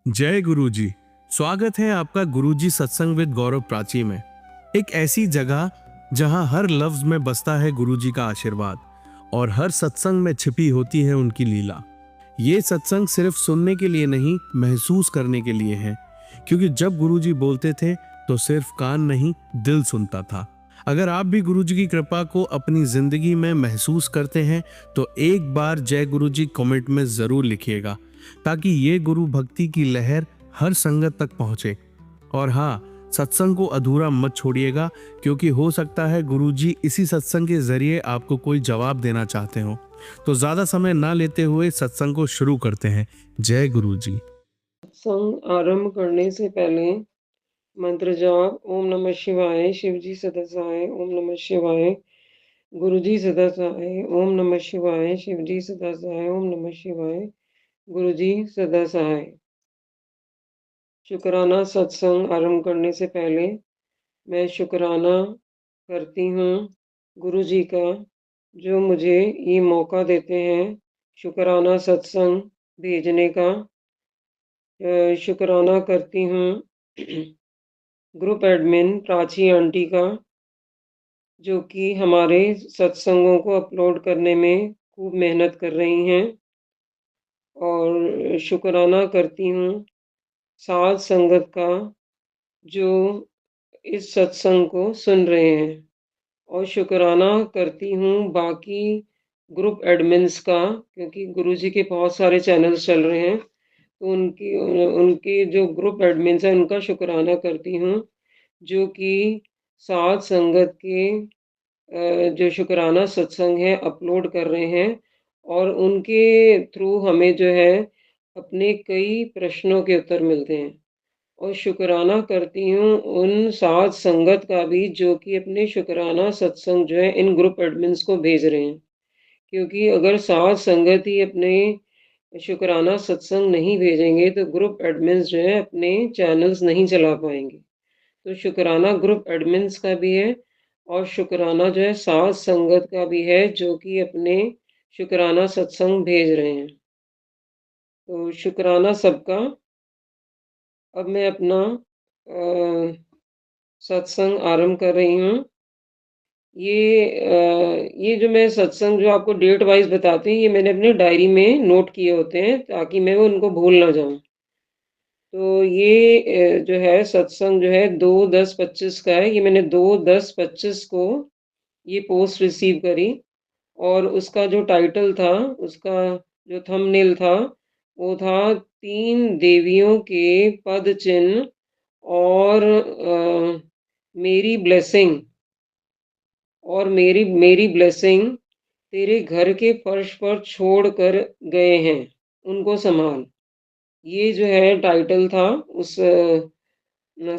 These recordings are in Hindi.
जय गुरुजी। स्वागत है आपका गुरुजी सत्संग विद गौरव प्राची में। एक ऐसी जगह जहां हर लफ्ज में बसता है गुरुजी का आशीर्वाद और हर सत्संग में छिपी होती है उनकी लीला। ये सत्संग सिर्फ सुनने के लिए नहीं, महसूस करने के लिए है, क्योंकि जब गुरुजी बोलते थे तो सिर्फ कान नहीं, दिल सुनता था। अगर आप भी गुरुजी की कृपा को अपनी जिंदगी में महसूस करते हैं तो एक बार जय गुरुजी कमेंट में जरूर लिखिएगा, ताकि ये गुरु भक्ति की लहर हर संगत तक पहुंचे। और हाँ, सत्संग को अधूरा मत छोड़िएगा, क्योंकि हो सकता है गुरुजी इसी सत्संग के जरिए आपको कोई जवाब देना चाहते हो। तो ज्यादा समय ना लेते हुए सत्संग को शुरू करते हैं। जय गुरुजी। सत्संग आरंभ करने से पहले मंत्र जाप ओम नमः शिवाय, शिवजी सदा सहाय, ओम नमः शिवाय, गुरुजी सदा सहाय, ओम नमः शिवाय, शिवजी सदा सहाय, ओम नमः शिवाय, गुरुजी सदा सहाय। शुक्राना सत्संग आरंभ करने से पहले मैं शुक्राना करती हूँ गुरु जी का, जो मुझे ये मौका देते हैं शुक्राना सत्संग भेजने का। शुक्राना करती हूँ ग्रुप एडमिन प्राची आंटी का, जो कि हमारे सत्संगों को अपलोड करने में खूब मेहनत कर रही हैं। और शुक्राना करती हूँ साध संगत का, जो इस सत्संग को सुन रहे हैं। और शुक्राना करती हूँ बाकी ग्रुप एडमिन्स का, क्योंकि गुरुजी के बहुत सारे चैनल्स चल रहे हैं, तो उनकी उनके जो ग्रुप एडमिन्स हैं उनका शुक्राना करती हूँ, जो कि साध संगत के जो शुक्राना सत्संग है अपलोड कर रहे हैं। और उनके थ्रू हमें जो है अपने कई प्रश्नों के उत्तर मिलते हैं। और शुक्राना करती हूँ उन साध संगत का भी, जो कि अपने शुक्राना सत्संग जो है इन ग्रुप एडमिन्स को भेज रहे हैं। क्योंकि अगर साध संगत ही अपने शुक्राना सत्संग नहीं भेजेंगे तो ग्रुप एडमिन्स जो है अपने चैनल्स नहीं चला पाएंगे। तो शुक्राना ग्रुप एडमिन्स का भी है और शुक्राना जो है साध संगत का भी है, जो कि अपने शुक्राना सत्संग भेज रहे हैं। तो शुक्राना सबका। अब मैं अपना सत्संग आरंभ कर रही हूँ। ये जो मैं सत्संग जो आपको डेट वाइज बताती हूँ, ये मैंने अपने डायरी में नोट किए होते हैं, ताकि मैं वो उनको भूल ना जाऊं। तो ये जो है सत्संग जो है 2/10/25 का है। ये मैंने 2/10/25 को ये पोस्ट रिसीव करी। और उसका जो टाइटल था, उसका जो थंबनेल था, वो था 3 देवियों के पद चिन्ह और मेरी ब्लेसिंग। और मेरी मेरी ब्लेसिंग तेरे घर के फर्श पर छोड़ कर गए हैं, उनको संभाल। ये जो है टाइटल था उस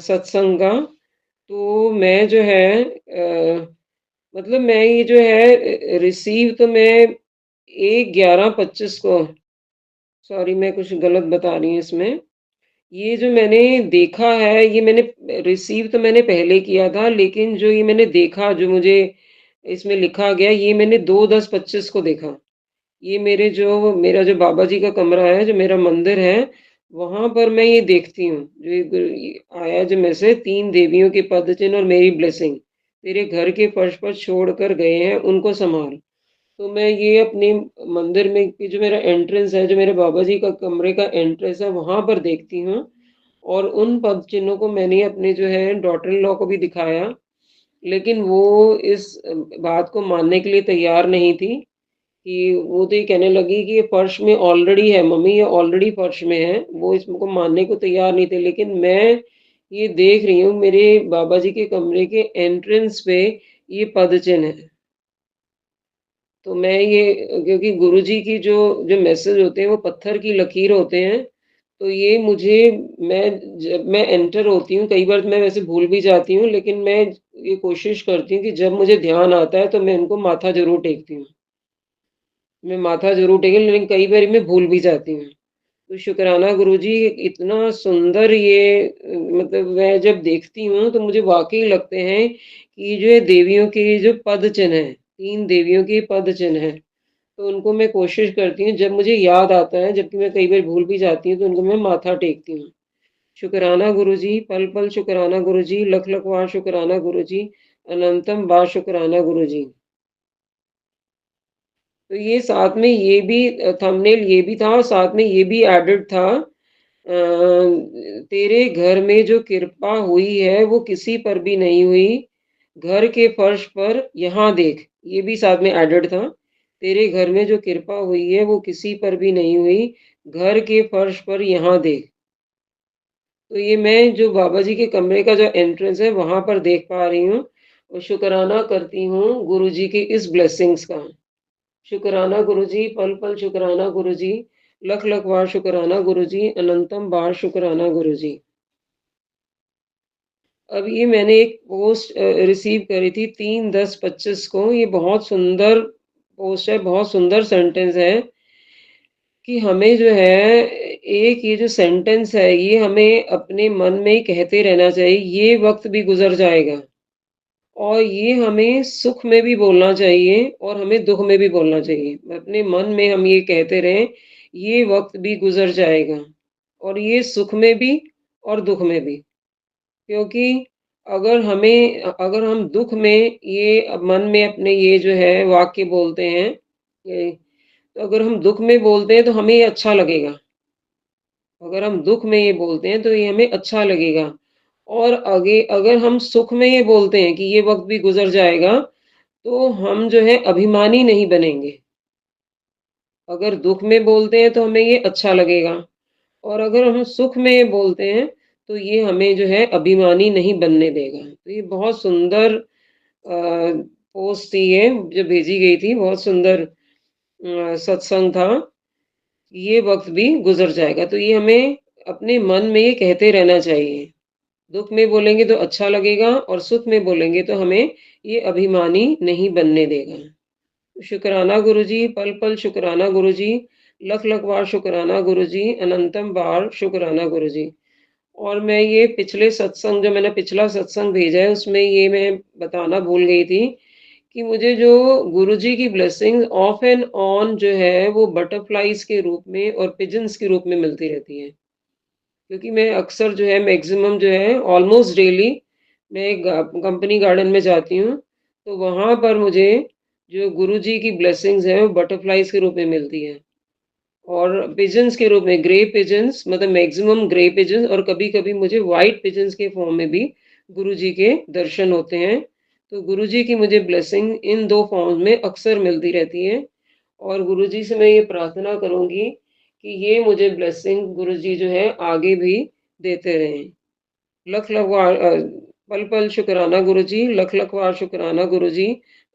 सत्संग का। तो मैं जो है मतलब मैं ये जो है रिसीव तो मैं 1/11/25 को, सॉरी मैं कुछ गलत बता रही हूँ इसमें। ये जो मैंने देखा है, ये मैंने रिसीव तो मैंने पहले किया था, लेकिन जो ये मैंने देखा, जो मुझे इसमें लिखा गया, ये मैंने 2/10/25 को देखा। ये मेरा जो बाबा जी का कमरा है, जो मेरा मंदिर है, वहां पर मैं ये देखती हूँ। जो ये आया जो मैसेज, 3 देवियों के पद चिन्ह और मेरी ब्लेसिंग तेरे घर के फर्श पर छोड़ कर गए हैं, उनको संभाल। तो मैं ये अपने मंदिर में की जो मेरा एंट्रेंस है, जो मेरे बाबा जी का कमरे का एंट्रेंस है, वहां पर देखती हूँ। और उन पद चिन्हों को मैंने अपने जो है डॉटर इन लॉ को भी दिखाया, लेकिन वो इस बात को मानने के लिए तैयार नहीं थी। कि वो तो ये कहने लगी कि ये फर्श में ऑलरेडी है मम्मी, ये ऑलरेडी फर्श में है। वो इसको मानने को तैयार नहीं थे, लेकिन मैं ये देख रही हूँ मेरे बाबा जी के कमरे के एंट्रेंस पे ये पद चिन्ह है। तो मैं ये, क्योंकि गुरुजी की जो जो मैसेज होते हैं वो पत्थर की लकीर होते हैं, तो ये मुझे, मैं जब मैं एंटर होती हूँ, कई बार मैं वैसे भूल भी जाती हूँ, लेकिन मैं ये कोशिश करती हूँ कि जब मुझे ध्यान आता है तो मैं इनको माथा जरूर टेकती हूँ। मैं माथा जरूर टेकती हूँ, लेकिन कई बार मैं भूल भी जाती हूँ। तो शुक्राना गुरुजी, इतना सुंदर ये मतलब मैं जब देखती हूँ तो मुझे वाकई लगते हैं कि जो ये देवियों के जो पद चिन्ह है, 3 देवियों के पद चिन्ह है। तो तो उनको मैं कोशिश करती हूँ जब मुझे याद आता है, जबकि मैं कई बार भूल भी जाती हूँ, तो उनको मैं माथा टेकती हूँ। शुकराना गुरुजी, पल पल शुकराना गुरुजी, लख लख बार शुकराना गुरुजी, अनंतम बार शुकराना गुरुजी। तो ये साथ में ये भी थंबनेल ये भी था और साथ में ये भी एडेड था, तेरे घर में जो कृपा हुई है वो किसी पर भी नहीं हुई, घर के फर्श पर यहाँ देख। ये भी साथ में एडेड था। तेरे घर में जो कृपा हुई है वो किसी पर भी नहीं हुई, घर के फर्श पर यहाँ देख। तो ये मैं जो बाबा जी के कमरे का जो एंट्रेंस है वहां पर देख पा रही हूँ और शुक्राना करती हूँ गुरु जी की इस ब्लेसिंग्स का। शुक्राना गुरु जी, पल पल शुक्राना गुरु जी, लख लख बार शुक्राना गुरु जी, अनंतम बार शुक्राना गुरु जी। अब ये मैंने एक पोस्ट रिसीव करी थी 3/10/25 को। ये बहुत सुंदर पोस्ट है, बहुत सुंदर सेंटेंस है कि हमें जो है एक ये जो सेंटेंस है ये हमें अपने मन में ही कहते रहना चाहिए, ये वक्त भी गुजर जाएगा। और ये हमें सुख में भी बोलना चाहिए और हमें दुख में भी बोलना चाहिए। अपने मन में हम ये कहते रहें, ये वक्त भी गुजर जाएगा, और ये सुख में भी और दुख में भी। क्योंकि अगर हम दुख में ये मन में अपने ये जो है वाक्य बोलते हैं, ये तो अगर हम दुख में बोलते हैं तो हमें ये अच्छा लगेगा। अगर हम दुख में ये बोलते हैं तो ये हमें अच्छा लगेगा। और आगे अगर हम सुख में ये बोलते हैं कि ये वक़्त भी गुज़र जाएगा, तो हम जो है अभिमानी नहीं बनेंगे। अगर दुख में बोलते हैं तो हमें ये अच्छा लगेगा, और अगर हम सुख में ये बोलते हैं, तो ये हमें जो है अभिमानी नहीं बनने देगा। तो ये बहुत सुंदर पोस्ट थी ये, जो भेजी गई थी, बहुत सुंदर सत्संग था। ये वक़्त भी गुज़र जाएगा, तो ये हमें अपने मन में ये कहते रहना चाहिए। दुःख में बोलेंगे तो अच्छा लगेगा और सुख में बोलेंगे तो हमें ये अभिमानी नहीं बनने देगा। शुकराना गुरुजी, पल-पल शुकराना गुरुजी, लख-लख बार शुकराना गुरुजी, अनंतम बार शुकराना गुरुजी। और मैं ये पिछले सत्संग, जो मैंने पिछला सत्संग भेजा है, उसमें ये मैं बताना भूल गई थी कि मुझे जो गुरुजी की ब्लेसिंग्स ऑफ एंड ऑन जो है, वो बटरफ्लाइज़ के रूप में और पिजन्स के रूप में मिलती रहती हैं। क्योंकि मैं अक्सर जो है मैक्सिमम जो है ऑलमोस्ट डेली मैं एक कंपनी गार्डन में जाती हूँ, तो वहाँ पर मुझे जो गुरुजी की ब्लेसिंग्स हैं वो बटरफ्लाइज के रूप में मिलती हैं, और पिजन्स के रूप में, ग्रे पिजन्स, मतलब मैक्सिमम ग्रे पिजन्स, और कभी-कभी मुझे व्हाइट पिजन्स के फॉर्म में भी गुरुजी के दर्शन होते हैं। तो गुरुजी की मुझे ब्लेसिंग इन 2 फॉर्म्स में अक्सर मिलती रहती है, और गुरुजी से मैं ये प्रार्थना करूँगी कि ये मुझे ब्लेसिंग गुरुजी जो है आगे भी देते रहें। लख लख बार पल पल शुक्राना गुरुजी, लख लख बार शुक्राना गुरुजी,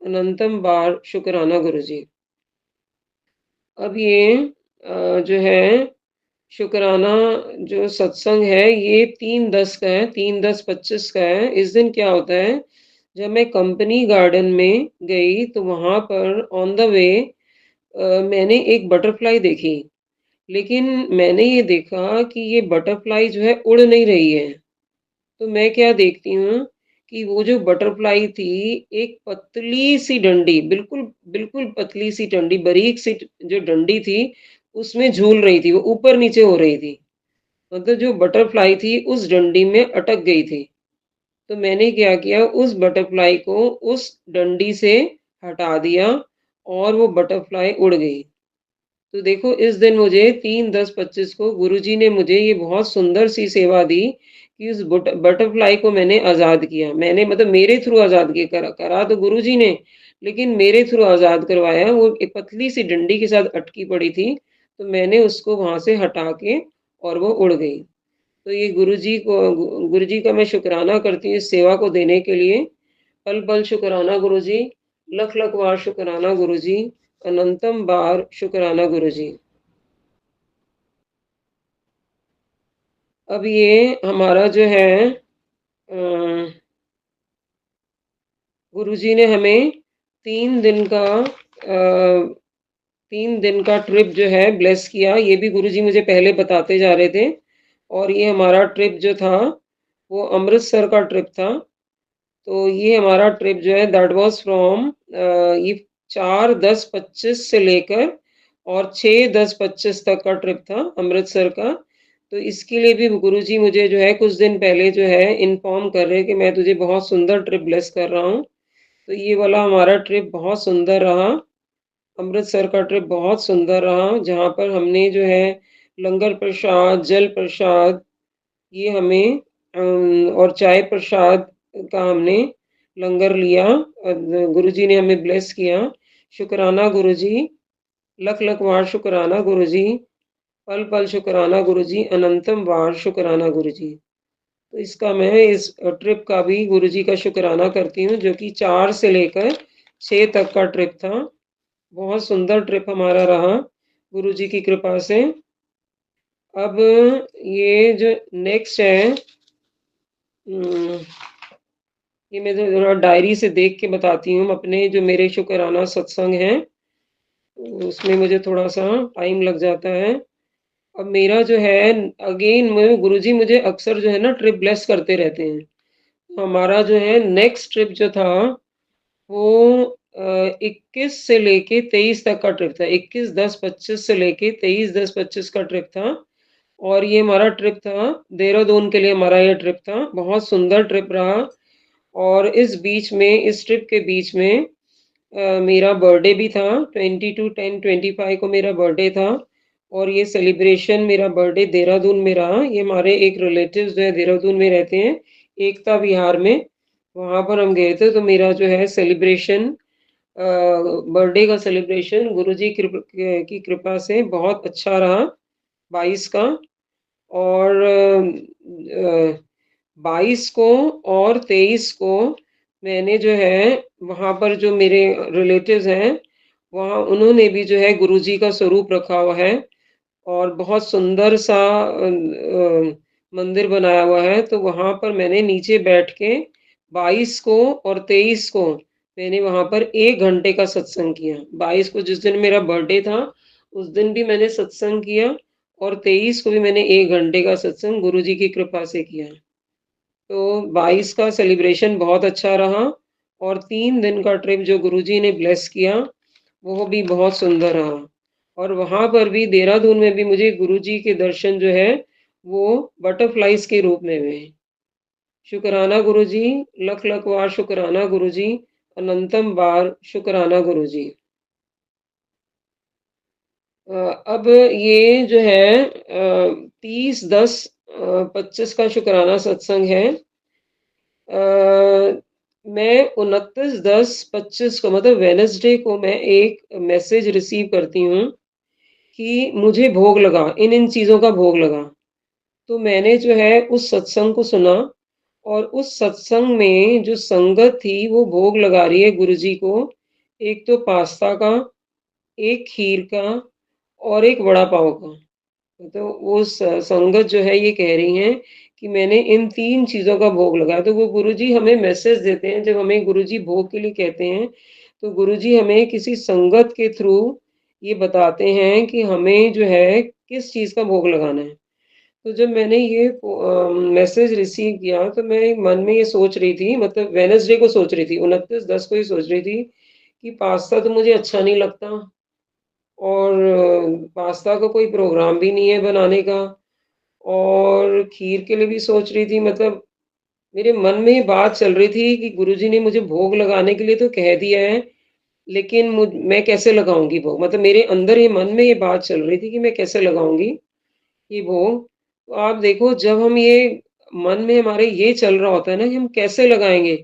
अनंतम बार शुक्राना गुरुजी। अब ये जो है शुक्राना जो सत्संग है ये 3/10 का है, 3/10/25 का है। इस दिन क्या होता है, जब मैं कंपनी गार्डन में गई तो वहां पर ऑन द वे मैंने एक बटरफ्लाई देखी। लेकिन मैंने ये देखा कि ये बटरफ्लाई जो है उड़ नहीं रही है। तो मैं क्या देखती हूँ कि वो जो बटरफ्लाई थी, एक पतली सी डंडी, बिल्कुल बिल्कुल पतली सी डंडी, बारीक सी जो डंडी थी, उसमें झूल रही थी, वो ऊपर नीचे हो रही थी। मतलब जो बटरफ्लाई थी उस डंडी में अटक गई थी। तो मैंने क्या किया, उस बटरफ्लाई को उस डंडी से हटा दिया और वो बटरफ्लाई उड़ गई। तो देखो इस दिन मुझे 3/10/25 को गुरुजी ने मुझे ये बहुत सुंदर सी सेवा दी कि उस बटरफ्लाई को मैंने आजाद किया। मैंने मतलब मेरे थ्रू आजाद किया, करा तो गुरुजी ने, लेकिन मेरे थ्रू आजाद करवाया। वो एक पतली सी डंडी के साथ अटकी पड़ी थी, तो मैंने उसको वहां से हटा के और वो उड़ गई। तो ये गुरुजी का मैं शुक्राना करती हूँ इस सेवा को देने के लिए। पल पल शुक्राना गुरुजी, लख लख बार शुक्राना गुरुजी, अनंतम बार शुक्राना गुरुजी। अब ये हमारा जो है गुरुजी ने हमें 3 दिन का 3 दिन का ट्रिप जो है ब्लेस किया। ये भी गुरुजी मुझे पहले बताते जा रहे थे, और ये हमारा ट्रिप जो था वो अमृतसर का ट्रिप था। तो ये हमारा ट्रिप जो है दैट वाज फ्रॉम ये 4, 10, 25 से लेकर और 6, 10, 25 तक का ट्रिप था अमृतसर का। तो इसके लिए भी गुरुजी मुझे जो है कुछ दिन पहले जो है इन्फॉर्म कर रहे हैं कि मैं तुझे बहुत सुंदर ट्रिप ब्लेस कर रहा हूँ। तो ये वाला हमारा ट्रिप बहुत सुंदर रहा। अमृतसर का ट्रिप बहुत सुंदर रहा, जहाँ पर हमने जो है लंगर प्रसाद, जल प्रसाद ये हमें और चाय प्रसाद का हमने लंगर लिया। गुरुजी ने हमें ब्लेस किया। शुक्राना गुरुजी, लख लख वार शुक्राना गुरुजी, पल पल शुक्राना गुरुजी, अनंतम वार शुक्राना गुरुजी। तो इसका मैं इस ट्रिप का भी गुरुजी का शुक्राना करती हूँ, जो कि 4 से लेकर 6 तक का ट्रिप था। बहुत सुंदर ट्रिप हमारा रहा गुरुजी की कृपा से। अब ये जो नेक्स्ट है, उम, ये मैं ज़रा डायरी से देख के बताती हूँ अपने जो मेरे शुक्राना सत्संग हैं, उसमें मुझे थोड़ा-सा टाइम लग जाता है। अब मेरा जो है अगेन मैं गुरुजी मुझे अक्सर जो है ना ट्रिप ब्लेस करते रहते हैं। तो हमारा जो है नेक्स्ट ट्रिप जो था वो 21 से लेके 23 तक का ट्रिप था। 21-10-25 से लेके 23-10-25 का ट्रिप था और ये हमारा ट्रिप था देहरादून के लिए हमारा ये ट्रिप था। बहुत सुंदर ट्रिप रहा और इस बीच में इस ट्रिप के बीच में मेरा बर्थडे भी था। 22/10/25 को मेरा बर्थडे था और ये सेलिब्रेशन मेरा बर्थडे देहरादून में रहा। ये हमारे एक रिलेटिव्स जो है देहरादून में रहते हैं, एकता विहार में। वहाँ पर हम गए थे, तो मेरा जो है सेलिब्रेशन बर्थडे का सेलिब्रेशन गुरुजी की कृपा से बहुत अच्छा रहा 22 का। और 22 को और 23 को मैंने जो है वहाँ पर जो मेरे रिलेटिव्स हैं, वहाँ उन्होंने भी जो है गुरुजी का स्वरूप रखा हुआ है और बहुत सुंदर सा मंदिर बनाया हुआ है। तो वहाँ पर मैंने नीचे बैठ के 22 को और 23 को मैंने वहाँ पर 1 घंटे का सत्संग किया। 22 को जिस दिन मेरा बर्थडे था, उस दिन भी मैंने सत्संग किया और 23 को भी मैंने 1 घंटे का सत्संग गुरुजी की कृपा से किया। तो 22 का सेलिब्रेशन बहुत अच्छा रहा और 3 दिन का ट्रिप जो गुरुजी ने ब्लेस किया, वो भी बहुत सुंदर रहा। और वहाँ पर भी देहरादून में भी मुझे गुरुजी के दर्शन जो है, वो बटरफ्लाइज़ के रूप में हुए। शुकराना गुरुजी, लख लख वार शुकराना गुरुजी, अनंतम बार शुकराना गुरुजी। अब ये जो है 30-10-25 का शुकराना सत्संग है। मैं 29-10-25 को मतलब वेडनेसडे को मैं एक मैसेज रिसीव करती हूँ कि मुझे भोग लगा, इन-इन चीज़ों का भोग लगा। तो मैंने जो है उस सत्संग को सुना और उस सत्संग में जो संगत थी वो भोग लगा रही है गुरुजी को, एक तो पास्ता का, एक खीर का और एक वड़ा पाव का। तो वो संगत जो है ये कह रही हैं कि मैंने इन 3 चीज़ों का भोग लगाया। तो वो गुरुजी हमें मैसेज देते हैं, जब हमें गुरुजी भोग के लिए कहते हैं, तो गुरुजी हमें किसी संगत के थ्रू ये बताते हैं कि हमें जो है किस चीज़ का भोग लगाना है। तो जब मैंने ये मैसेज रिसीव किया तो मैं मन में ये सोच रही थी, मतलब वेडनेसडे को सोच रही थी, 29-10 को ये सोच रही थी कि पास्ता तो मुझे अच्छा नहीं लगता और पास्ता का कोई प्रोग्राम भी नहीं है बनाने का। और खीर के लिए भी सोच रही थी, मतलब मेरे मन में ये बात चल रही थी कि गुरुजी ने मुझे भोग लगाने के लिए तो कह दिया है, लेकिन मैं कैसे लगाऊंगी भोग, मतलब मेरे अंदर ये मन में ये बात चल रही थी कि मैं कैसे लगाऊंगी ये भोग। तो आप देखो, जब हम ये मन में हमारे ये चल रहा होता है ना कि हम कैसे लगाएंगे,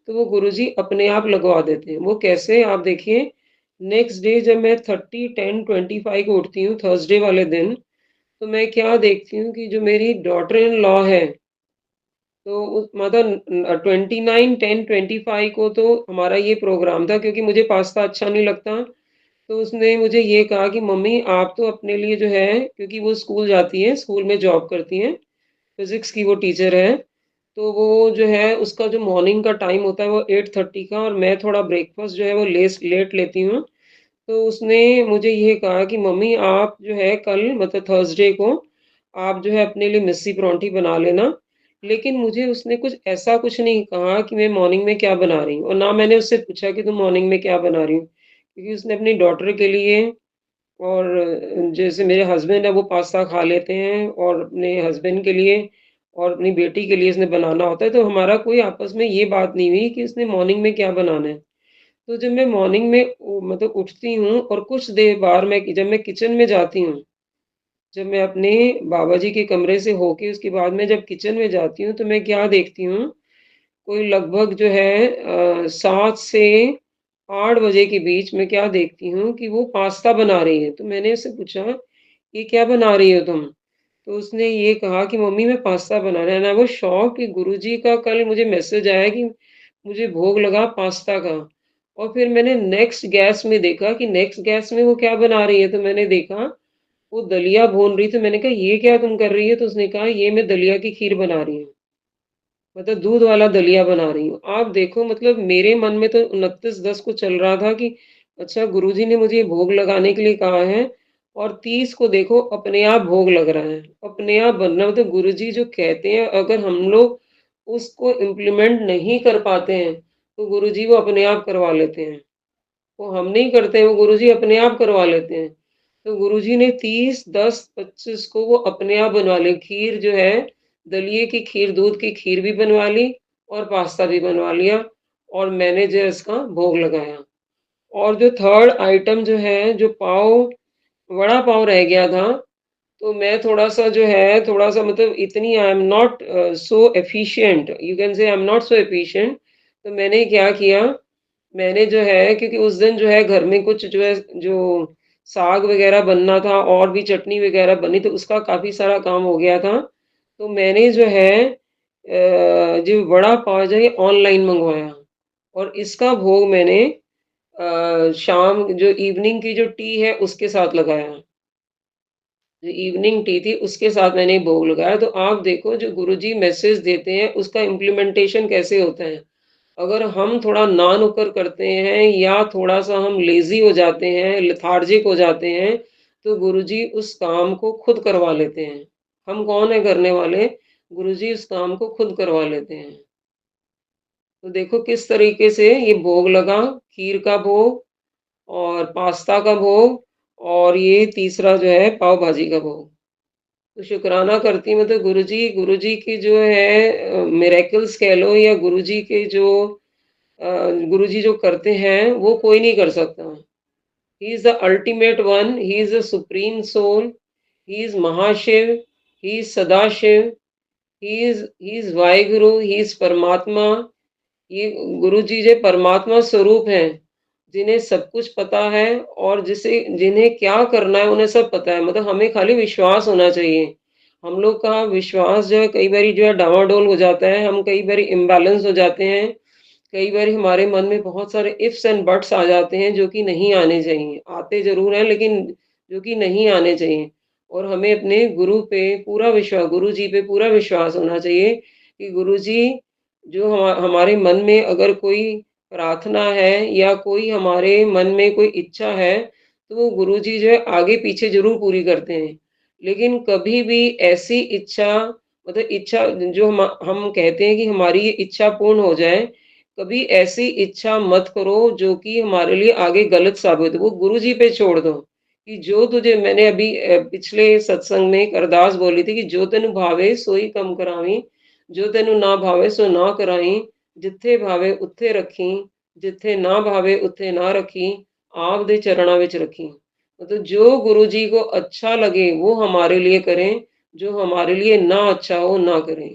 तो वो गुरुजी अपने आप लगवा देते हैं। वो कैसे, आप देखिए, नेक्स्ट डे जब मैं 30-10-25 को उठती हूँ थर्सडे वाले दिन, तो मैं क्या देखती हूँ कि जो मेरी डॉटर इन लॉ है, तो उस मतलब 29-10-25 को तो हमारा ये प्रोग्राम था, क्योंकि मुझे पास्ता अच्छा नहीं लगता। तो उसने मुझे ये कहा कि मम्मी आप तो अपने लिए जो है, क्योंकि वो स्कूल जाती है, स्कूल में जॉब करती हैं, फिजिक्स की वो टीचर है, तो वो जो है उसका जो मॉर्निंग का टाइम होता है वो 8:30 का, और मैं थोड़ा ब्रेकफास्ट जो है वो लेट लेती हूँ। तो उसने मुझे ये कहा कि मम्मी आप जो है कल, मतलब थर्सडे को, आप जो है अपने लिए मिस्सी परांठी बना लेना। लेकिन मुझे उसने कुछ ऐसा कुछ नहीं कहा कि मैं मॉर्निंग में क्या बना रही हूँ, और ना मैंने उससे पूछा कि तुम मॉर्निंग में क्या बना रही हूँ, क्योंकि उसने अपनी डॉटर के लिए और जैसे मेरे हस्बैंड है वो पास्ता खा लेते हैं और अपने हस्बैंड के लिए और अपनी बेटी के लिए इसने बनाना होता है, तो हमारा कोई आपस में ये बात नहीं हुई कि इसने मॉर्निंग में क्या बनाना है। तो जब मैं मॉर्निंग में मतलब उठती हूँ और कुछ देर बाद जब मैं किचन में जाती हूँ, जब मैं अपने बाबा जी के कमरे से होके उसके बाद में जब किचन में जाती हूँ, तो मैं क्या देखती हूँ, कोई लगभग जो है 7 से 8 बजे के बीच में क्या देखती हूँ कि वो पास्ता बना रही है। तो मैंने उससे पूछा, "ये क्या बना रही हो तुम?" तो उसने ये कहा कि मम्मी मैं पास्ता बना रहा है। एंड आई वाज़ शॉक्ड कि गुरुजी का कल मुझे मैसेज आया कि मुझे भोग लगा पास्ता का। और फिर मैंने नेक्स्ट गैस में देखा कि नेक्स्ट गैस में वो क्या बना रही है, तो मैंने देखा वो दलिया भून रही थी। मैंने कहा ये क्या तुम कर रही हो? तो उसने कहा ये मैं दलिया की खीर बना रही हूँ। मतलब दूध वाला दलिया बना रही हूँ। आप देखो मतलब मेरे मन में तो 29-10 को चल रहा था कि अच्छा गुरुजी ने मुझे ये भोग लगाने के लिए कहा है और 30 को देखो अपने आप भोग लग रहा है। अपने आप बन रहा है मतलब गुरुजी जो कहते हैं अगर हम लोग उसको इम्प्लीमेंट नहीं कर पाते हैं, तो गुरुजी वो अपने आप करवा लेते हैं। वो हम नहीं करते हैं, वो गुरुजी अपने आप करवा लेते हैं। तो गुरुजी ने 30, 10, 25 को वो अपने आप बनवा ली। खीर जो है, दलिये की खीर, दूध की खीर भी बनवा ली और पास्ता भी बनवा लिया और मैंने जो है इसका भोग लगाया। और जो थर्ड आइटम जो है, जो वड़ा पाव रह गया था, तो मैं थोड़ा-सा जो है, थोड़ा-सा मतलब इतनी I am not so efficient, you can say I am not so efficient. तो मैंने क्या किया, मैंने जो है क्योंकि उस दिन जो है घर में कुछ जो है जो साग वगैरह बनना था और भी चटनी वगैरह बनी तो उसका काफ़ी सारा काम हो गया था। तो मैंने जो है जो वड़ा पाव जो है ऑनलाइन मँगवाया और इसका भोग मैंने शाम जो इवनिंग की जो टी है उसके साथ लगाया। जो इवनिंग टी थी उसके साथ मैंने भोग लगाया। तो आप देखो जो गुरुजी मैसेज देते हैं उसका इम्प्लीमेंटेशन कैसे होता है। अगर हम थोड़ा ना-नुक्कर करते हैं या थोड़ा-सा हम लेज़ी हो जाते हैं, लेथार्जिक हो जाते हैं, तो गुरुजी उस काम को खुद करवा लेते हैं। हम कौन है करने वाले? गुरुजी उस काम को खुद करवा लेते हैं। तो देखो किस तरीके से ये भोग लगा, खीर का भोग और पास्ता का भोग और ये तीसरा जो है पाव भाजी का भोग। तो शुकराना करती हूँ मतलब गुरुजी की जो है मिरेकल्स कह लो या गुरुजी के जो गुरुजी जो करते हैं वो कोई नहीं कर सकता। He is the ultimate one, he is the supreme soul, he is Mahashiv, he is Sadashiv, he is Waheguru, he is Paramatma. ये गुरुजी जो परमात्मा स्वरूप हैं, जिन्हें सब कुछ पता है और जिन्हें क्या करना है उन्हें सब पता है। मतलब हमें खाली विश्वास होना चाहिए। हम लोग का विश्वास जो है कई बारी जो है डामाडोल हो जाता है, हम कई बारी इम्बैलेंस हो जाते हैं। कई बारी हमारे मन में बहुत सारे इफ्स एंड बट्स आ जाते हैं जो कि नहीं आने चाहिए। आते ज़रूर हैं लेकिन जो कि नहीं आने चाहिए और हमें अपने गुरु जी पे पूरा विश्वास होना चाहिए कि गुरु जी जो हमारे मन में अगर कोई प्रार्थना है या कोई हमारे मन में कोई इच्छा है, तो वो गुरु जी जो है आगे-पीछे ज़रूर पूरी करते हैं। लेकिन कभी भी ऐसी इच्छा मतलब इच्छा जो हम कहते हैं कि हमारी ये इच्छा पूर्ण हो जाए, कभी ऐसी इच्छा मत करो जो कि हमारे लिए आगे गलत साबित हो। वो गुरु जी पे छोड़ दो कि जो तुझे मैंने अभी पिछले सत्संग में एक अरदास बोली थी कि जो तेनु भावे सोई कम करावी, जो तेनु ना भावे सो ना कराई, जिथे भावे उत्थे रखी, जिथे ना भावे उत्थे ना रखी, आप दे चरणा विच रखी। मतलब जो गुरु जी को अच्छा लगे वो हमारे लिए करें, जो हमारे लिए ना अच्छा हो ना करें।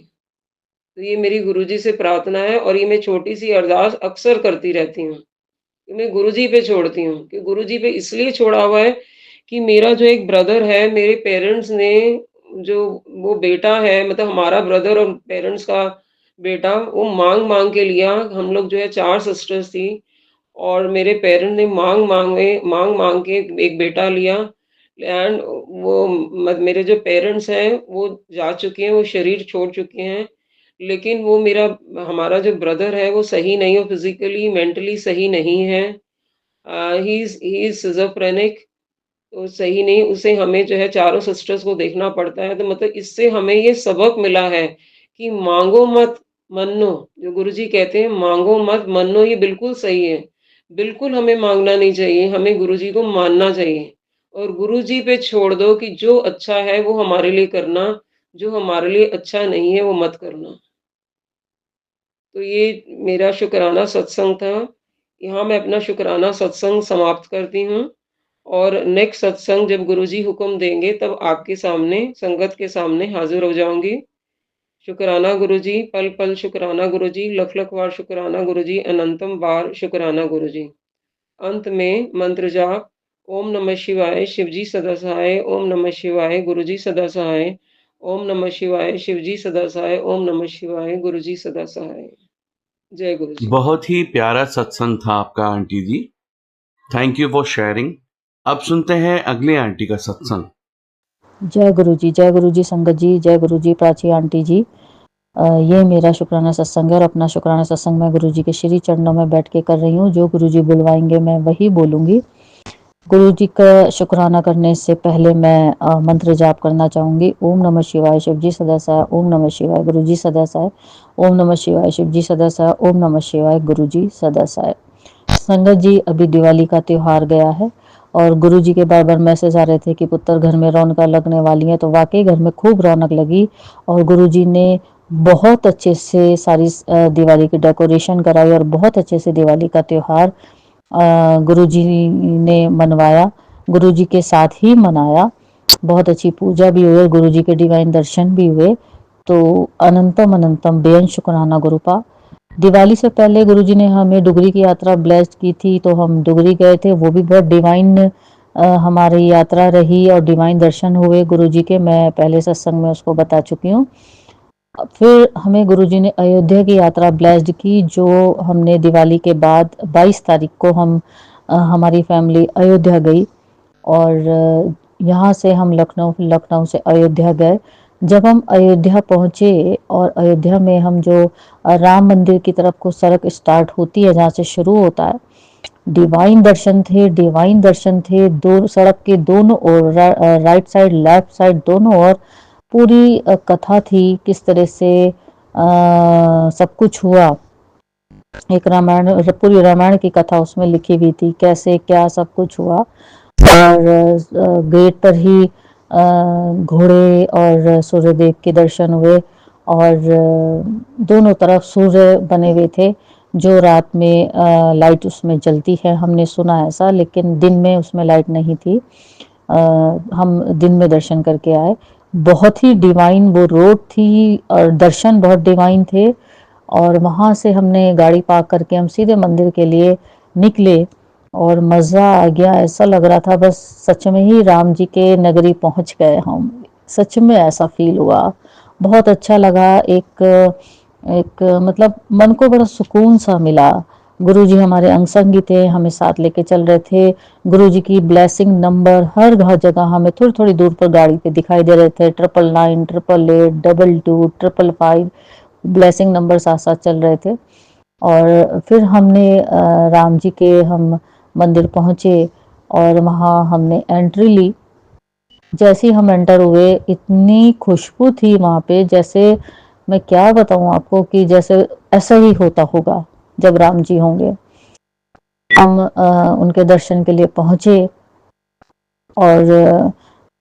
तो ये मेरी गुरुजी से प्रार्थना है और ये मैं छोटी-सी अरदास अक्सर करती रहती हूँ। कि मैं गुरुजी पे छोड़ती हूँ कि गुरुजी पे इसलिए छोड़ा हुआ है कि मेरा जो एक ब्रदर है, मेरे पेरेंट्स ने जो वो बेटा है मतलब हमारा ब्रदर और पेरेंट्स का बेटा वो माँग-माँग के लिया। हम लोग जो है 4 सिस्टर्स थी और मेरे पेरेंट ने माँग-माँग के एक बेटा लिया एंड वो मेरे जो पेरेंट्स हैं वो जा चुके हैं, वो शरीर छोड़ चुके हैं। लेकिन वो हमारा जो ब्रदर है वो सही नहीं है, फिज़िकली, मेंटली सही नहीं है। ही इज़ सिज़ोफ्रेनिक तो सही नहीं उसे हमें जो है चारों सिस्टर्स को देखना पड़ता है। तो मतलब इससे हमें ये सबक मिला है कि माँगो मत, मन्नो। जो गुरुजी कहते हैं माँगो मत, मन्नो ये बिल्कुल सही है। बिल्कुल हमें माँगना नहीं चाहिए, हमें गुरुजी को मानना चाहिए और गुरुजी पे छोड़ दो कि जो अच्छा है वो हमारे लिए करना, जो हमारे लिए अच्छा नहीं है वो मत करना। तो ये मेरा शुकराना सत्संग था। यहाँ मैं अपना शुकराना सत्संग समाप्त करती हूँ और नेक्स्ट सत्संग जब गुरुजी हुक्म देंगे तब आपके सामने, संगत के सामने हाज़िर हो जाऊँगी। शुकराना गुरुजी, पल-पल शुकराना गुरुजी, लख-लख बार शुकराना गुरुजी, अनंतम बार शुकराना गुरुजी। अंत में मंत्र जाप ओम नमः शिवाय शिवजी सदा सहाय, ओम नमः शिवाय गुरुजी सदा सहाय, ओम नमः शिवाय शिवजी सदा सहाय, ओम नमः शिवाय गुरुजी सदा सहाय। जय गुरु जी। बहुत ही प्यारा सत्संग था आपका आंटी जी। Thank you for sharing. अब सुनते हैं अगले आंटी का सत्संग। जय गुरु जी संगत जी, जय गुरु जी प्राची आंटी जी। ये मेरा शुक्राना सत्संग है और अपना शुक्राना सत्संग मैं गुरु जी के श्री चरणों में बैठ के कर रही हूँ। जो गुरु जी बुलवाएंगे मैं वही बोलूँगी। गुरु जी का शुक्राना करने से पहले मैं मंत्र जाप करना चाहूँगी। ओम नमः शिवाय शिव जी सदा सहाय, ओम नमः शिवाय गुरु जी सदा सहाय, ओम नमः शिवाय शिव जी सदा सहाय, ओम नमः शिवाय गुरु जी सदा सहाय। संगत जी, अभी दिवाली का त्योहार गया है और गुरुजी के बार बार मैसेज आ रहे थे कि पुत्र घर में रौनक लगने वाली है, तो वाकई घर में खूब रौनक लगी और गुरुजी ने बहुत अच्छे से सारी दिवाली की डेकोरेशन कराई और बहुत अच्छे से दिवाली का त्योहार गुरुजी ने मनवाया, गुरुजी के साथ ही मनाया। बहुत अच्छी पूजा भी हुई और गुरुजी के डिवाइन दर्शन भी हुए। तो अनंतम अनंतम बेअंत शुक्राना गुरुपा। दिवाली से पहले गुरुजी ने हमें डुगरी की यात्रा ब्लेस्ड की थी, तो हम डुगरी गए थे। वो भी बहुत डिवाइन हमारी यात्रा रही और डिवाइन दर्शन हुए गुरुजी के। मैं पहले सत्संग में उसको बता चुकी हूँ। फिर हमें गुरुजी ने अयोध्या की यात्रा ब्लेस्ड की, जो हमने दिवाली के बाद 22 तारीख को हम हमारी फैमिली अयोध्या गई और यहाँ से हम लखनऊ, लखनऊ से अयोध्या गए। जब हम अयोध्या पहुँचे और अयोध्या में हम जो राम मंदिर की तरफ को सड़क स्टार्ट होती है, जहाँ से शुरू होता है, डिवाइन दर्शन थे, डिवाइन दर्शन थे। दो सड़क के दोनों ओर, राइट साइड लेफ्ट साइड दोनों ओर पूरी कथा थी, किस तरह से सब कुछ हुआ। एक रामायण, पूरी रामायण की कथा उसमें लिखी हुई थी, कैसे क्या सब कुछ हुआ। और गेट पर ही घोड़े और सूर्यदेव के दर्शन हुए और दोनों तरफ सूर्य बने हुए थे, जो रात में लाइट उसमें जलती है, हमने सुना ऐसा, लेकिन दिन में उसमें लाइट नहीं थी। हम दिन में दर्शन करके आए। बहुत ही डिवाइन वो रोड थी और दर्शन बहुत डिवाइन थे। और वहाँ से हमने गाड़ी पार्क करके हम सीधे मंदिर के लिए निकले और मज़ा आ गया। ऐसा लग रहा था बस सच में ही राम जी के नगरी पहुँच गए हम। सच में ऐसा फील हुआ, बहुत अच्छा लगा। एक एक मतलब मन को बड़ा सुकून सा मिला। गुरुजी हमारे अंग संगी थे, हमें साथ लेके चल रहे थे। गुरुजी की ब्लेसिंग नंबर हर जगह हमें थोड़ी थोड़ी दूर पर गाड़ी पे दिखाई दे रहे थे। 999, 888, 22, 555 ब्लेसिंग नंबर साथ साथ चल रहे थे। और फिर हमने राम जी के हम मंदिर पहुँचे और वहाँ हमने एंट्री ली। जैसे ही हम एंटर हुए, इतनी खुशबू थी वहाँ पे, जैसे मैं क्या बताऊँ आपको कि जैसे ऐसा ही होता होगा जब राम जी होंगे। हम उनके दर्शन के लिए पहुँचे और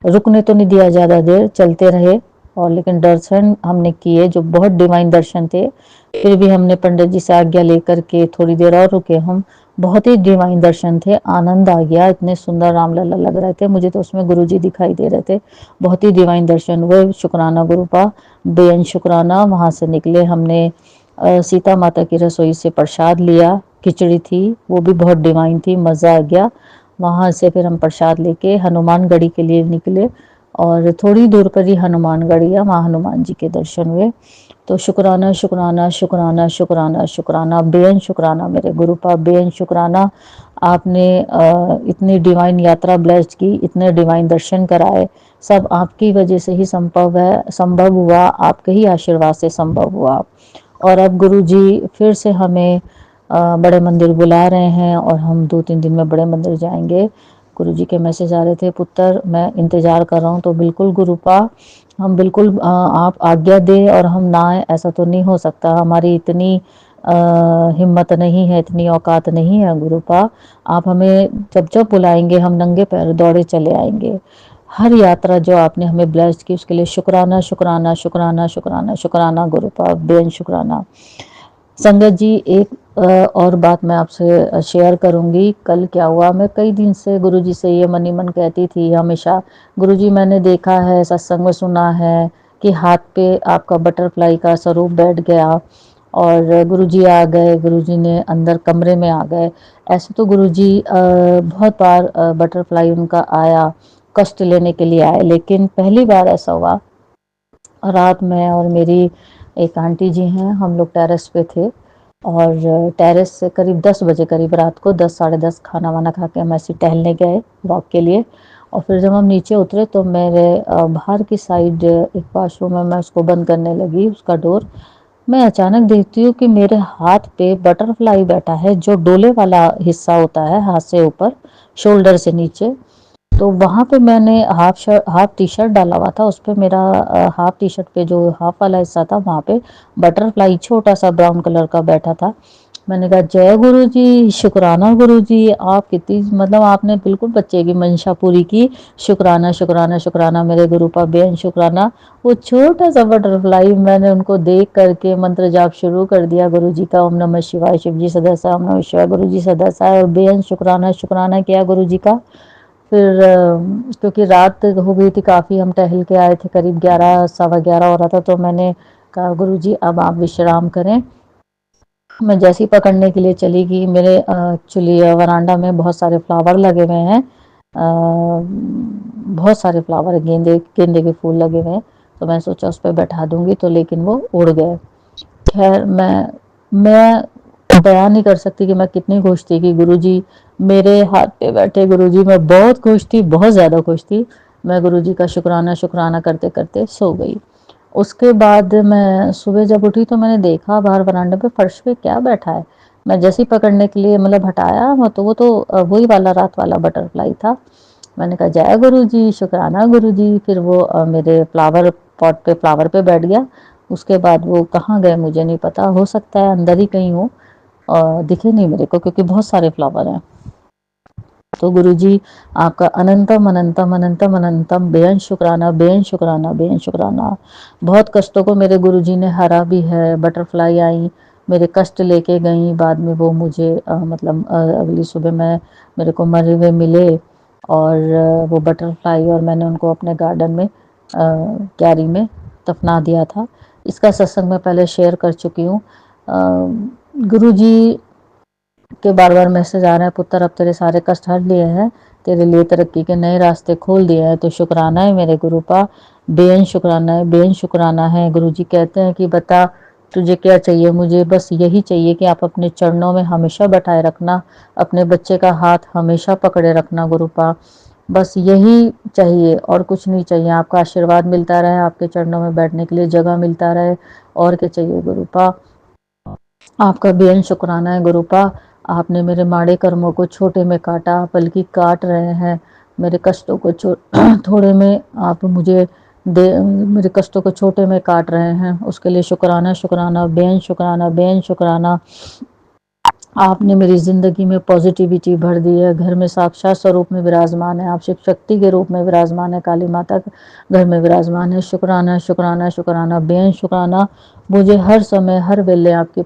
रुकने तो नहीं दिया ज़्यादा देर, चलते रहे और लेकिन दर्शन हमने किए जो बहुत डिवाइन दर्शन थे। फिर भी हमने पंडित जी से आज्ञा लेकर के थोड़ी देर और रुके हम। बहुत ही डिवाइन दर्शन थे, आनंद आ गया, इतने सुंदर रामलला लग रहे थे, मुझे तो उसमें गुरुजी दिखाई दे रहे थे। बहुत ही डिवाइन दर्शन हुए, शुक्राना गुरुपा, बेअंत शुक्राना। वहाँ से निकले, हमने सीता माता की रसोई से प्रसाद लिया, खिचड़ी थी, वो भी बहुत डिवाइन थी, मज़ा आ गया। वहाँ से फिर हम प्रसाद लेके हनुमानगढ़ी के लिए निकले और थोड़ी दूर पर ही हनुमानगढ़ी है, वहाँ हनुमान जी के दर्शन हुए। तो शुक्राना शुक्राना शुक्राना शुक्राना शुक्राना, बेअंत शुक्राना मेरे गुरुपा, बेअंत शुक्राना। आपने इतनी डिवाइन यात्रा ब्लेस्ड की, इतने डिवाइन दर्शन कराए, सब आपकी वजह से ही संभव हुआ, आपके ही आशीर्वाद से संभव हुआ। और अब गुरुजी फिर से हमें बड़े मंदिर बुला रहे हैं और हम 2-3 दिन में बड़े मंदिर जाएंगे। गुरुजी के मैसेज आ रहे थे, पुत्र मैं इंतज़ार कर रहा हूँ। तो बिल्कुल गुरुपा, हम बिल्कुल आप आज्ञा दें और हम ना आए ऐसा तो नहीं हो सकता। हमारी इतनी हिम्मत नहीं है, इतनी औकात नहीं है गुरुपा। आप हमें जब जब बुलाएंगे हम नंगे पैर दौड़े चले आएंगे। हर यात्रा जो आपने हमें ब्लेस्ड की उसके लिए शुक्राना शुक्राना शुक्राना शुक्राना शुक्राना गुरुपा, बेन शुक्राना। संगत जी, एक और बात मैं आपसे शेयर करूंगी। कल क्या हुआ, मैं कई दिन से गुरुजी से ये मन ही मन कहती थी हमेशा, गुरुजी मैंने देखा है, सत्संग में सुना है कि हाथ पे आपका बटरफ्लाई का स्वरूप बैठ गया और गुरुजी आ गए, गुरुजी ने अंदर कमरे में आ गए। ऐसे तो गुरुजी बहुत बार बटरफ्लाई उनका आया, कष्ट लेने के लिए आए, लेकिन पहली बार ऐसा हुआ। रात में और मेरी एक आंटी जी हैं, हम लोग टेरेस पे थे और टेरेस से करीब 10 बजे करीब रात को 10 साढ़े 10 खाना वाना खा के हम ऐसे टहलने गए वॉक के लिए। और फिर जब हम नीचे उतरे तो मेरे बाहर की साइड एक वॉशरूम है, मैं उसको बंद करने लगी उसका डोर। मैं अचानक देखती हूँ कि मेरे हाथ पे बटरफ्लाई बैठा है, जो डोले वाला हिस्सा होता है हाथ से ऊपर, शोल्डर से नीचे। तो वहाँ पे मैंने हाफ टी शर्ट डाला हुआ था, उस पे मेरा हाफ टी शर्ट पे जो हाफ वाला हिस्सा था वहाँ पे बटरफ्लाई छोटा सा ब्राउन कलर का बैठा था। मैंने कहा जय गुरु जी, शुक्राना गुरु जी, आप कितनी मतलब आपने बिल्कुल बच्चे की मंशा पूरी की। शुक्राना शुक्राना शुक्राना मेरे गुरु का बेन शुक्राना। वो छोटा सा बटरफ्लाई मैंने उनको देख करके मंत्र जाप शुरू कर दिया गुरु जी का, ओम नमः शिवाय, शिव जी सदस्या, ओम नमः शिवाय, गुरु जी सदस्या, और बेन शुक्राना शुक्राना किया गुरु जी का। फिर क्योंकि रात हो गई थी काफ़ी, हम टहल के आए थे, करीब 11 सवा 11 हो रहा था, तो मैंने कहा गुरुजी अब आप विश्राम करें। मैं जैसे ही पकड़ने के लिए चली गई, मेरे एक्चुअली वरांडा में बहुत सारे फ्लावर लगे हुए हैं, बहुत सारे फ्लावर, गेंदे गेंदे के फूल लगे हुए हैं, तो मैं सोचा उस पर बैठा दूंगी, तो लेकिन वो उड़ गए। खैर मैं बयान नहीं कर सकती कि मैं कितनी खुश थी कि गुरुजी मेरे हाथ पे बैठे। गुरुजी मैं बहुत खुश थी, बहुत ज़्यादा खुश थी। मैं गुरुजी का शुक्राना शुक्राना करते करते सो गई। उसके बाद मैं सुबह जब उठी तो मैंने देखा बाहर वरांडे पे फर्श पे क्या बैठा है। मैं जैसे ही पकड़ने के लिए मतलब हटाया, वो तो वही वाला रात वाला बटरफ्लाई था। मैंने कहा जय गुरु जी, शुक्राना गुरु जी। फिर वो मेरे फ्लावर पॉट पे फ्लावर पे बैठ गया। उसके बाद वो कहाँ गए मुझे नहीं पता, हो सकता है अंदर ही कहीं हो, दिखे नहीं मेरे को क्योंकि बहुत सारे फ्लावर हैं। तो गुरुजी आपका अनंतम अनंतम अनंतम अनंतम बेअंत शुक्राना, बेअंत शुक्राना, बेअंत शुक्राना। बहुत कष्टों को मेरे गुरुजी ने हरा भी है। बटरफ्लाई आई, मेरे कष्ट लेके गई, बाद में वो मुझे अगली सुबह मेरे को मरे हुए मिले, और वो बटरफ्लाई, और मैंने उनको अपने गार्डन में क्यारी में दफना दिया था। इसका सत्संग मैं पहले शेयर कर चुकी हूँ। गुरुजी के बार बार मैसेज आ रहे हैं, पुत्र अब तेरे सारे कष्ट हर लिए हैं, तेरे लिए तरक्की के नए रास्ते खोल दिए हैं। तो शुक्राना है मेरे गुरु का, बेअंत शुक्राना है, बेअंत शुक्राना है। गुरुजी कहते हैं कि बता तुझे क्या चाहिए। मुझे बस यही चाहिए कि आप अपने चरणों में हमेशा बैठाए रखना, अपने बच्चे का हाथ हमेशा पकड़े रखना गुरुपा। बस यही चाहिए और कुछ नहीं चाहिए। आपका आशीर्वाद मिलता रहे, आपके चरणों में बैठने के लिए जगह मिलता रहे, और क्या चाहिए गुरुपा। आपका बेअंत शुक्राना है गुरुपा। आपने मेरे माड़े कर्मों को छोटे में काटा, बल्कि काट रहे हैं मेरे कष्टों को थोड़े में आप मुझे मेरे कष्टों को छोटे में काट रहे हैं। उसके लिए शुक्राना शुक्राना, बेअंत शुक्राना, बेअंत शुक्राना। आपने मेरी ज़िंदगी में पॉजिटिविटी भर दी है। घर में साक्षात स्वरूप में विराजमान है, आप शिव शक्ति के रूप में विराजमान है, काली माता घर में विराजमान है। शुक्राना शुक्राना शुक्राना, बेअंत शुक्राना। मुझे हर समय हर वेले आपकी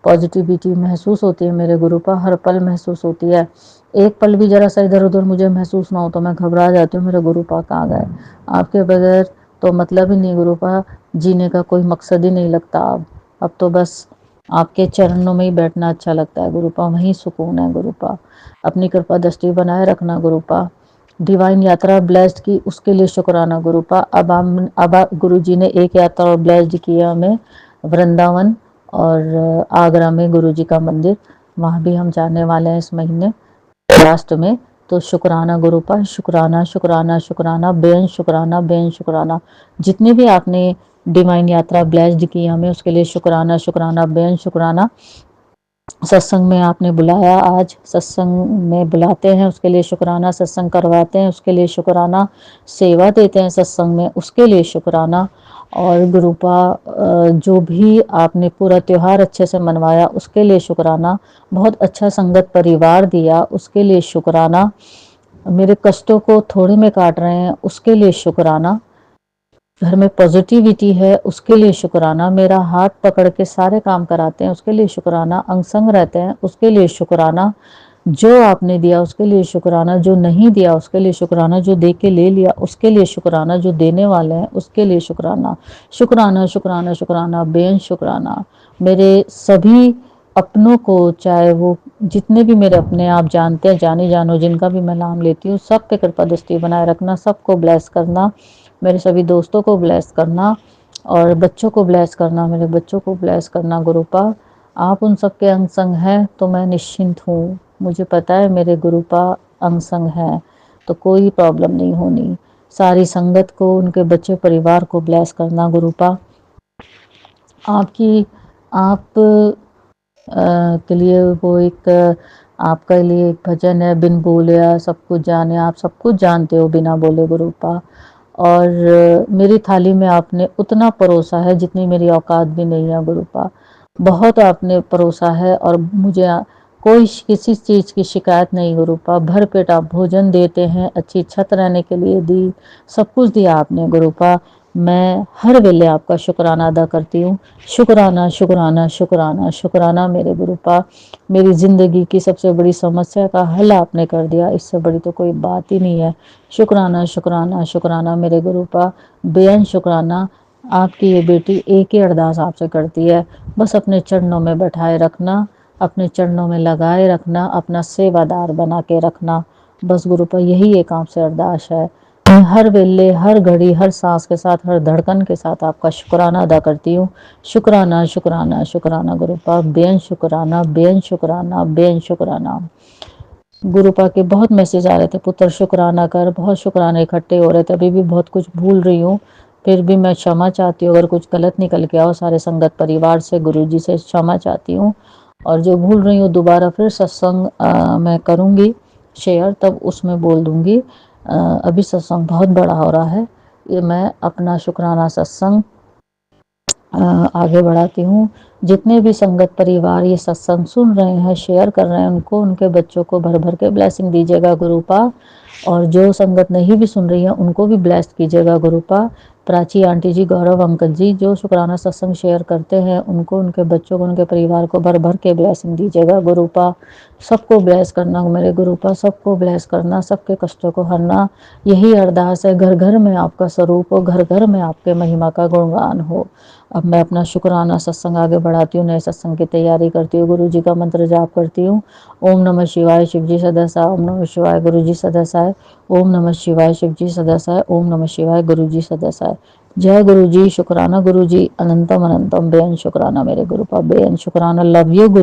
पॉजिटिविटी महसूस होती है मेरे गुरु पर, हर पल महसूस होती है। एक पल भी जरा सा इधर उधर मुझे महसूस ना हो तो मैं घबरा जाती हूँ, मेरे गुरु पा कहाँ गए। आपके बगैर तो मतलब ही नहीं गुरु पा, जीने का कोई मकसद ही नहीं लगता। अब तो बस आपके चरणों में ही बैठना अच्छा लगता है गुरुपा, वहीं सुकून है गुरुपा। अपनी कृपा दृष्टि बनाए रखना गुरुपा। डिवाइन यात्रा ब्लेस्ड की, उसके लिए शुक्राना गुरुपा। अब गुरु जी ने एक यात्रा और ब्लेस्ड किया हमें, वृंदावन और आगरा में गुरु जी का मंदिर, वहाँ भी हम जाने वाले हैं इस महीने लास्ट में। तो शुक्राना गुरुपा, शुक्राना शुक्राना शुक्राना, बेअंत शुक्राना, बेअंत शुक्राना। जितने भी आपने डिवाइन यात्रा ब्लेस्ड की हमें, उसके लिए शुक्राना शुक्राना, बेअंत शुक्राना। सत्संग में आपने बुलाया, आज सत्संग में बुलाते हैं उसके लिए शुक्राना, सत्संग करवाते हैं उसके लिए शुक्राना, सेवा देते हैं सत्संग में उसके लिए शुक्राना। और गुरुपा जो भी आपने पूरा त्योहार अच्छे से मनवाया उसके लिए शुक्राना, बहुत अच्छा संगत परिवार दिया उसके लिए शुक्राना, मेरे कष्टों को थोड़े में काट रहे हैं उसके लिए शुक्राना, घर में पॉजिटिविटी है उसके लिए शुक्राना, मेरा हाथ पकड़ के सारे काम कराते हैं उसके लिए शुक्राना, अंग संग रहते हैं उसके लिए शुक्राना, जो आपने दिया उसके लिए शुक्राना, जो नहीं दिया उसके लिए शुक्राना, जो दे के ले लिया उसके लिए शुक्राना, जो देने वाले हैं उसके लिए शुक्राना, शुक्राना शुक्राना शुक्राना बेअंत शुक्राना। मेरे सभी अपनों को, चाहे वो जितने भी मेरे अपने आप जानते हैं जाने जानो जिनका भी मैं नाम लेती हूँ, सब पे कृपा दृष्टि बनाए रखना, सबको ब्लेस करना, मेरे सभी दोस्तों को ब्लेस करना और बच्चों को ब्लेस करना, मेरे बच्चों को ब्लेस करना। गुरुपा आप उन सब के अंग संग हैं तो मैं निश्चिंत हूँ, मुझे पता है मेरे गुरुपा अंग संग हैं तो कोई प्रॉब्लम नहीं होनी। सारी संगत को, उनके बच्चे परिवार को ब्लेस करना गुरुपा। आपकी आप के लिए वो एक आपके लिए एक भजन है, बिन बोले सब कुछ जाने, आप सब कुछ जानते हो बिना बोले गुरुपा। और मेरी थाली में आपने उतना परोसा है जितनी मेरी औकात भी नहीं है गुरुपा, बहुत आपने परोसा है और मुझे कोई किसी चीज़ की शिकायत नहीं गुरुपा, भर पेट आप भोजन देते हैं, अच्छी छत रहने के लिए दी, सब कुछ दिया आपने गुरुपा। मैं हर वेले आपका शुक्राना अदा करती हूँ, शुक्राना शुक्राना शुक्राना शुक्राना मेरे गुरुपा। मेरी ज़िंदगी की सबसे बड़ी समस्या का हल आपने कर दिया, इससे बड़ी तो कोई बात ही नहीं है। शुक्राना शुक्राना शुक्राना मेरे गुरुपा, बेअंत शुक्राना। आपकी ये बेटी एक ही अरदास आपसे करती है, बस अपने चरणों में बैठाए रखना, अपने चरणों में लगाए रखना, अपना सेवादार बना के रखना, बस गुरुपा यही एक आपसे अरदास है। मैं हर वेले, हर घड़ी, हर सांस के साथ, हर धड़कन के साथ आपका शुक्राना अदा करती हूँ। शुक्राना शुक्राना शुक्राना गुरुपा, बेअंत शुक्राना बेअंत शुक्राना बेअंत शुक्राना। गुरुपा के बहुत मैसेज आ रहे थे, पुत्र शुक्राना कर, बहुत शुक्राने इकट्ठे हो रहे थे, अभी भी बहुत कुछ भूल रही हूँ, फिर भी मैं क्षमा चाहती हूँ अगर कुछ गलत निकल के आओ, सारे संगत परिवार से, गुरुजी से क्षमा चाहती हूँ। और जो भूल रही हूँ दोबारा फिर सत्संग मैं करूँगी शेयर, तब उसमें बोल दूँगी। अभी सत्संग बहुत बड़ा हो रहा है, ये मैं अपना शुक्राना सत्संग आगे बढ़ाती हूँ। जितने भी संगत परिवार ये सत्संग सुन रहे हैं, शेयर कर रहे हैं, उनको, उनके बच्चों को भर भर के ब्लेसिंग दीजिएगा गुरुपा। और जो संगत नहीं भी सुन रही है उनको भी ब्लेस कीजिएगा गुरुपा। प्राची आंटी जी, गौरव अंकल जी, जो शुक्राना सत्संग शेयर करते हैं उनको, उनके बच्चों को, उनके परिवार को भर भर के ब्लेसिंग दीजिएगा गुरुपा। सबको ब्लेस करना मेरे गुरुपा, सबको ब्लेस करना, सबके कष्टों को हरना, यही अरदास है। घर घर में आपका स्वरूप हो, घर घर में आपके महिमा का गुणगान हो। अब मैं अपना शुक्राना सत्संग आगे बढ़ाती हूँ, नए सत्संग की तैयारी करती हूँ, गुरु जी का मंत्र जाप करती हूँ। ओम नमः शिवाय शिव जी सदसाय, ओम नमः शिवाय गुरु जी सदसाय, ओम नमः शिवाय शिव जी सदसाय, ओम नमः शिवाय गुरु जी सदसाय। जय गुरु जी, शुक्राना गुरु जी, अनंतम अनंतम बेअंत शुक्राना मेरे गुरुपा, बेअंत शुक्राना। Love you Guru.